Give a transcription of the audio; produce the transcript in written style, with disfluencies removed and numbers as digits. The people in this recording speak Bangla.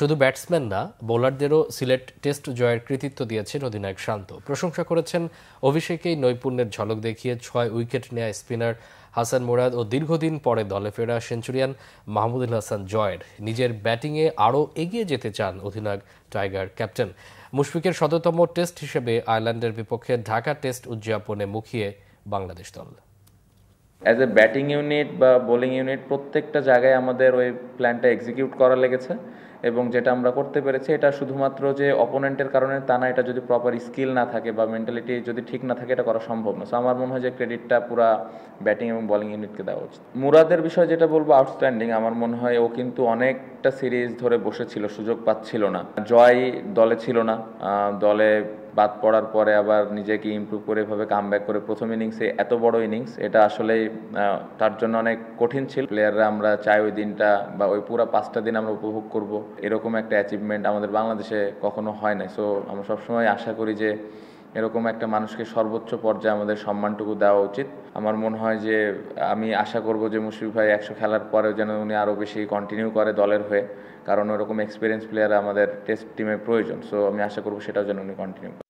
শুধু ব্যাটসম্যান না, বোলারদেরও সিলেট টেস্ট জয়ের কৃতিত্ব দিয়েছেন অধিনায়ক শান্ত। প্রশংসা করেছেন অভিষেকেই নৈপুণ্যের ঝলক দেখিয়ে 6 উইকেট নেয়া স্পিনার হাসান মুরাদ ও দীর্ঘদিন পরে দলে ফেরা সেঞ্চুরিয়ান মাহমুদুল হাসান জয়ের। নিজের ব্যাটিংয়ে আরও এগিয়ে যেতে চান অধিনায়ক টাইগার ক্যাপ্টেন। মুশফিকের শততম টেস্ট হিসেবে আয়ারল্যান্ডের বিপক্ষে ঢাকা টেস্ট উদযাপনে মুখিয়ে বাংলাদেশ দল। অ্যাজ এ ব্যাটিং ইউনিট বা বোলিং ইউনিট প্রত্যেকটা জায়গায় আমাদের ওই প্ল্যানটা এক্সিকিউট করা লেগেছে এবং যেটা আমরা করতে পেরেছি এটা শুধুমাত্র যে অপোনেন্টের কারণে তা না, এটা যদি প্রপার স্কিল না থাকে বা মেন্টালিটি যদি ঠিক না থাকে এটা করা সম্ভব না। সো আমার মনে হয় যে ক্রেডিটটা পুরা ব্যাটিং এবং বোলিং ইউনিটকে দেওয়া উচিত। মুরাদের বিষয় যেটা বলবো, আউটস্ট্যান্ডিং। আমার মনে হয় ও কিন্তু অনেকটা সিরিজ ধরে বসেছিল, সুযোগ পাচ্ছিল না। জয় দলে ছিল না, দলে বাদ পড়ার পরে আবার নিজেকে ইমপ্রুভ করে এভাবে কামব্যাক করে প্রথম ইনিংসে এত বড় ইনিংস, এটা আসলেই তার জন্য অনেক কঠিন ছিল। প্লেয়াররা আমরা চাই ওই দিনটা বা ওই পুরো 5টা দিন আমরা উপভোগ করব, এরকম একটা অ্যাচিভমেন্ট আমাদের বাংলাদেশে কখনো হয় না। সো আমরা সবসময় আশা করি যে এরকম একটা মানুষকে সর্বোচ্চ পর্যায়ে আমাদের সম্মানটুকু দেওয়া উচিত। আমার মনে হয় যে আমি আশা করব যে মুশফিক ভাই 100 খেলার পরেও যেন উনি আরও বেশি কন্টিনিউ করে দলের হয়ে, কারণ ওরকম এক্সপিরিয়েন্স প্লেয়ার আমাদের টেস্ট টিমে প্রয়োজন। সো আমি আশা করব সেটাও যেন উনি কন্টিনিউ করে।